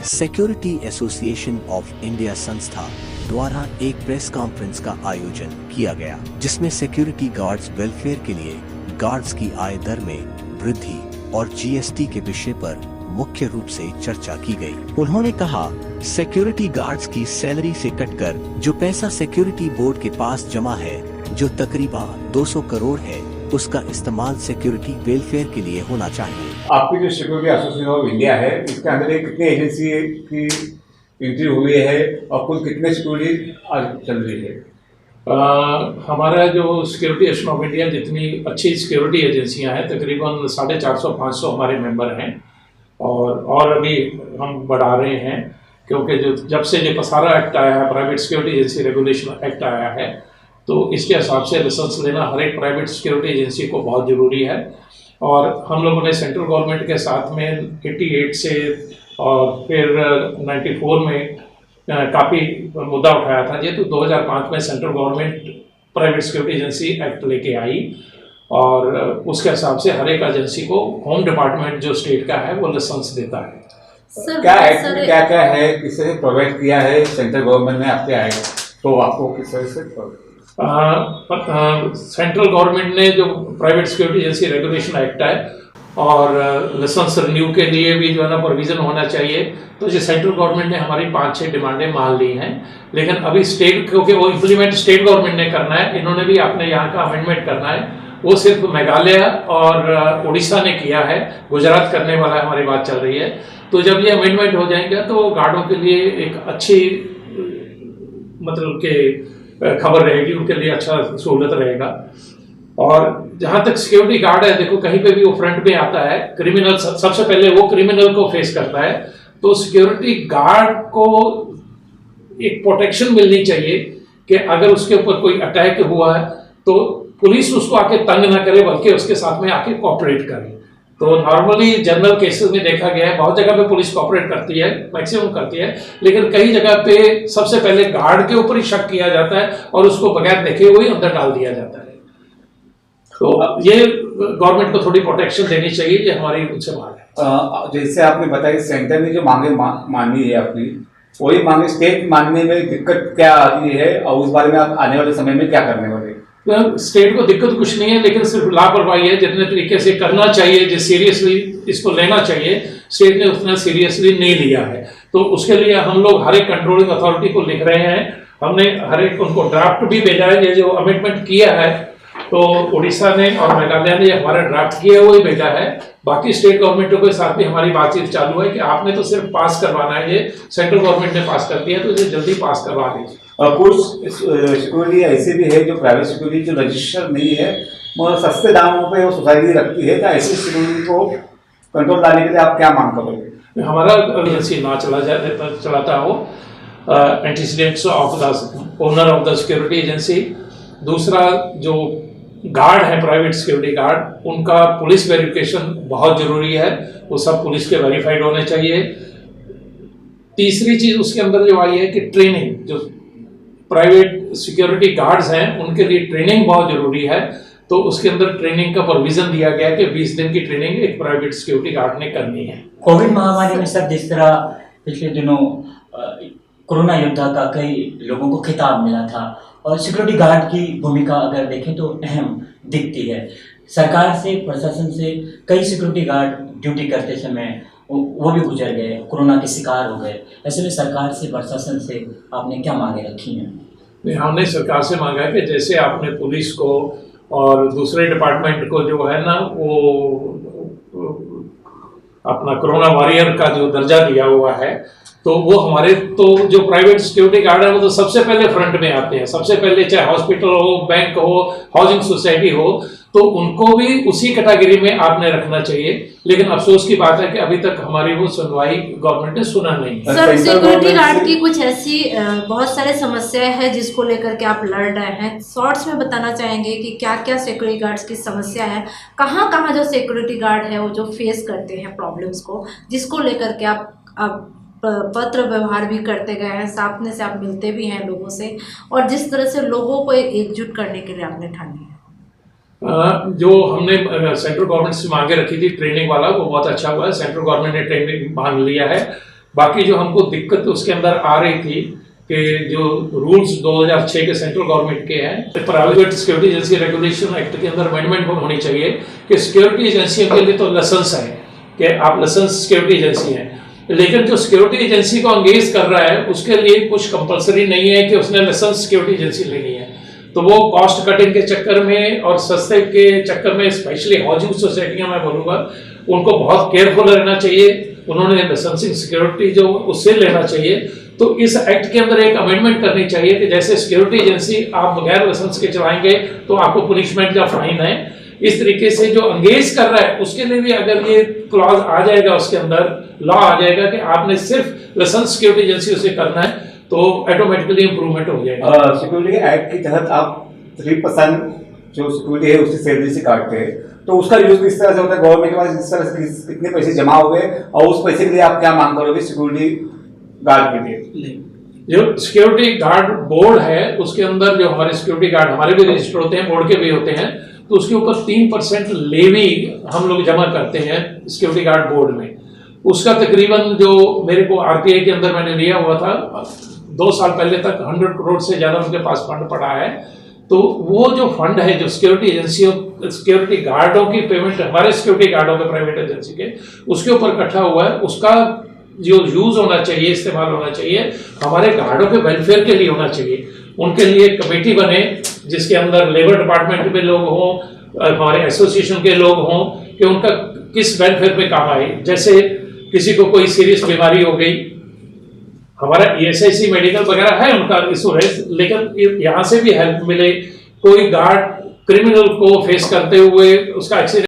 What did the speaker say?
Security association of India संस्था द्वारा एक प्रेस कॉन्फ्रेंस का आयोजन किया गया, जिसमें सिक्योरिटी गार्ड्स वेलफेयर के लिए गार्ड्स की आय दर में वृद्धि और जीएसटी के विषय पर मुख्य रूप से चर्चा की गई। उन्होंने कहा, सिक्योरिटी गार्ड्स की सैलरी से कटकर जो पैसा सिक्योरिटी बोर्ड के पास जमा है, जो तकरीबन 200 करोड़ है, उसका इस्तेमाल सिक्योरिटी वेलफेयर के लिए होना चाहिए। आपकी जो सिक्योरिटी एसोसिएशन ऑफ इंडिया है, इसके अंदर कितनी एजेंसी की एंट्री हुई है और कुल कितने सिक्योरिटी आज चल रही है? हमारा जो सिक्योरिटी एसोसिएशन ऑफ इंडिया, जितनी अच्छी सिक्योरिटी एजेंसियां हैं, तकरीबन 450-500 हमारे मेंबर हैं और अभी हम बढ़ा रहे हैं, क्योंकि जो जब से जो पसारा एक्ट आया है, private security agency regulation act आया है, तो इसके हिसाब से लाइसेंस लेना हर एक प्राइवेट सिक्योरिटी एजेंसी को बहुत ज़रूरी है। और हम लोगों ने सेंट्रल गवर्नमेंट के साथ में 88 से और फिर 94 में काफ़ी मुद्दा उठाया था। ये तो 2005 में central government private security agency act लेके आई और उसके हिसाब से हर एक एजेंसी को होम डिपार्टमेंट जो स्टेट का है वो लाइसेंस देता है। क्या क्या है, किससे प्रोवाइड किया है सेंट्रल गवर्नमेंट ने आपके आएगा, तो आपको किस तरह से सेंट्रल गवर्नमेंट ने जो private security agency regulation act है और लाइसेंस रिन्यू के लिए भी जो है ना प्रोविजन होना चाहिए, तो जो सेंट्रल गवर्नमेंट ने हमारी 5-6 डिमांडें मान ली हैं। लेकिन अभी स्टेट, क्योंकि वो इम्प्लीमेंट स्टेट गवर्नमेंट ने करना है, इन्होंने भी अपने यहाँ का अमेंडमेंट करना है। वो सिर्फ मेघालय और उड़ीसा ने किया है, गुजरात करने वाला है, हमारी बात चल रही है। तो जब ये अमेंडमेंट हो जाएंगे तो गार्डों के लिए एक अच्छी मतलब के खबर रहेगी, उनके लिए अच्छा सहूलत रहेगा। और जहाँ तक सिक्योरिटी गार्ड है, देखो कहीं पे भी वो फ्रंट में आता है, क्रिमिनल सबसे पहले वो क्रिमिनल को फेस करता है, तो सिक्योरिटी गार्ड को एक प्रोटेक्शन मिलनी चाहिए कि अगर उसके ऊपर कोई अटैक हुआ है तो पुलिस उसको आके तंग ना करे, बल्कि उसके साथ में आके कोऑपरेट करे। तो नॉर्मली जनरल केसेस में देखा गया है, बहुत जगह पे पुलिस कोऑपरेट करती है, मैक्सिमम करती है, लेकिन कई जगह पे सबसे पहले गार्ड के ऊपर ही शक किया जाता है और उसको बगैर देखे हुए अंदर डाल दिया जाता है। तो ये गवर्नमेंट को थोड़ी प्रोटेक्शन देनी चाहिए, ये हमारी उनसे मांग है। जैसे आपने बताया, सेंटर ने जो मांगे मानी है अपनी, वही मांगे स्टेट मानने में दिक्कत क्या आती है और उस बारे में आप आने वाले समय में क्या करने वाले? स्टेट को दिक्कत कुछ नहीं है, लेकिन सिर्फ लापरवाही है। जितने तरीके से करना चाहिए, जिस सीरियसली इसको लेना चाहिए, स्टेट ने उतना सीरियसली नहीं लिया है। तो उसके लिए हम लोग हर एक कंट्रोलिंग अथॉरिटी को लिख रहे हैं। हमने हर एक उनको ड्राफ्ट भी भेजा है। ये जो अमेंडमेंट किया है, तो उड़ीसा ने और मेघालय ने हमारा ड्राफ्ट किया वो ही भेजा है। बाकी स्टेट गवर्नमेंटों के साथ भी हमारी बातचीत चालू है कि आपने तो सिर्फ पास करवाना है, ये सेंट्रल गवर्नमेंट ने पास कर दिया, तो इसे जल्दी पास करवा दीजिए। और कुछ सिक्योरिटी ऐसे भी है जो प्राइवेट सिक्योरिटी जो रजिस्टर नहीं है, मगर सस्ते दामों पे वो सोसाइटी रखती है, तो ऐसी सिक्योरिटी को कंट्रोल लाने के लिए आप क्या मांग करोगे? हमारा एजेंसी ना चलाता हो antecedents of the owner of the security agency. दूसरा, जो गार्ड है प्राइवेट सिक्योरिटी गार्ड, उनका पुलिस वेरिफिकेशन बहुत जरूरी है, वो सब पुलिस के वेरीफाइड होने चाहिए। तीसरी चीज उसके अंदर जो आई है कि ट्रेनिंग, जो प्राइवेट सिक्योरिटी गार्ड्स हैं उनके लिए ट्रेनिंग बहुत जरूरी है, तो उसके अंदर ट्रेनिंग का प्रोविजन दिया गया कि 20 दिन की ट्रेनिंग एक प्राइवेट सिक्योरिटी गार्ड ने करनी है। कोविड महामारी में सर, जिस तरह पिछले दिनों कोरोना योद्धा का कई लोगों को खिताब मिला था, और सिक्योरिटी गार्ड की भूमिका अगर देखें तो अहम दिखती है। सरकार से, प्रशासन से कई सिक्योरिटी गार्ड ड्यूटी करते समय वो भी गुजर गए, कोरोना के शिकार हो गए। ऐसे में सरकार से, प्रशासन से आपने क्या मांगे रखी हैं? हमने सरकार से मांगा है कि जैसे आपने पुलिस को और दूसरे डिपार्टमेंट को जो है ना, वो अपना कोरोना वॉरियर का जो दर्जा दिया हुआ है, तो वो हमारे तो जो प्राइवेट सिक्योरिटी गार्ड है वो तो सबसे पहले फ्रंट में आते हैं। सबसे पहले चाहे हॉस्पिटल हो, बैंक हो, हाउसिंग सोसाइटी हो, तो उनको भी उसी कैटेगरी में आपने रखना चाहिए। लेकिन अफसोस की बात है कि अभी तक हमारी वो सुनवाई गवर्नमेंट ने सुना नहीं। सर, सिक्योरिटी गार्ड की कुछ ऐसी बहुत सारे समस्याएं हैं जिसको लेकर के आप लड़ रहे हैं, शॉर्ट्स में बताना चाहेंगे कि क्या क्या सिक्योरिटी गार्ड्स की समस्या है, कहाँ कहाँ जो सिक्योरिटी गार्ड है वो जो फेस करते हैं प्रॉब्लम्स को, जिसको लेकर के आप पत्र व्यवहार भी करते गए हैं, सामने से आप मिलते भी हैं लोगों से, और जिस तरह से लोगों को एकजुट करने के लिए आपने ठानी है? जो हमने सेंट्रल गवर्नमेंट से मांगे रखी थी ट्रेनिंग वाला, वो बहुत अच्छा हुआ है। सेंट्रल गवर्नमेंट ने ट्रेनिंग मान लिया है बाकी जो हमको दिक्कत उसके अंदर आ रही थी कि जो रूल्स 2006 के सेंट्रल गवर्नमेंट के हैं, private security agency regulation act के अंदर अमेंडमेंट होनी चाहिए कि सिक्योरिटी एजेंसियों के लिए तो लाइसेंस है कि आप लाइसेंस सिक्योरिटी एजेंसी हैं, लेकिन जो सिक्योरिटी एजेंसी को एंगेज कर रहा है उसके लिए कुछ कंपलसरी नहीं है कि उसने लाइसेंस सिक्योरिटी एजेंसी लेनी है। तो वो कॉस्ट कटिंग के चक्कर में और सस्ते के चक्कर में, स्पेशली हाउसिंग सोसाइटियां मैं बोलूँगा, उनको बहुत केयरफुल रहना चाहिए। उन्होंने लाइसेंसिंग सिक्योरिटी जो उससे लेना चाहिए। तो इस एक्ट के अंदर एक अमेंडमेंट करनी चाहिए कि जैसे सिक्योरिटी एजेंसी आप बगैर लाइसेंस के चलाएंगे तो आपको पनिशमेंट या फाइन है, इस तरीके से जो एंगेज कर रहा है उसके लिए भी अगर ये क्लॉज आ जाएगा, उसके अंदर लॉ आ जाएगा कि आपने सिर्फ लाइसेंस सिक्योरिटी एजेंसी से करना है, तो ऑटोमेटिकली इंप्रूवमेंट हो जाएगा। सिक्योरिटी एक्ट के तहत आप 3% जो सिक्योरिटी है उसकी सैलरी से काटते हैं, तो उसका यूज किस तरह से होता है? गवर्नमेंट के पास किस तरह से कितने पैसे जमा हुए और उस पैसे के लिए आप क्या मांग करोगे सिक्योरिटी गार्ड के लिए? जो सिक्योरिटी गार्ड बोर्ड है उसके अंदर जो हमारे सिक्योरिटी गार्ड हमारे भी रजिस्टर होते हैं, बोर्ड के भी होते हैं, तो उसके ऊपर 3% लेवी हम लोग जमा करते हैं सिक्योरिटी गार्ड बोर्ड में। उसका तकरीबन जो मेरे को आरटीआई के अंदर मैंने लिया हुआ था 2 साल पहले तक 100 करोड़ से ज़्यादा उनके पास फंड पड़ा है। तो वो जो फंड है जो सिक्योरिटी एजेंसियों सिक्योरिटी गार्डों की पेमेंट, हमारे सिक्योरिटी गार्डों के प्राइवेट एजेंसी के, उसके ऊपर इकट्ठा हुआ है, उसका जो यूज होना चाहिए, इस्तेमाल होना चाहिए, हमारे गार्डों के वेलफेयर के लिए होना चाहिए। उनके लिए कमेटी बने जिसके अंदर लेबर डिपार्टमेंट के लोग हों, हमारे एसोसिएशन के लोग हों, कि उनका किस वेलफेयर पे काम आए। जैसे किसी को कोई सीरियस बीमारी हो गई, हमारा ESIC मेडिकल वगैरह है उनका इंश्योरेंस, लेकिन यहाँ से भी हेल्प मिले। कोई गार्ड क्रिमिनल को फेस करते हुए उसका एक्सीडेंट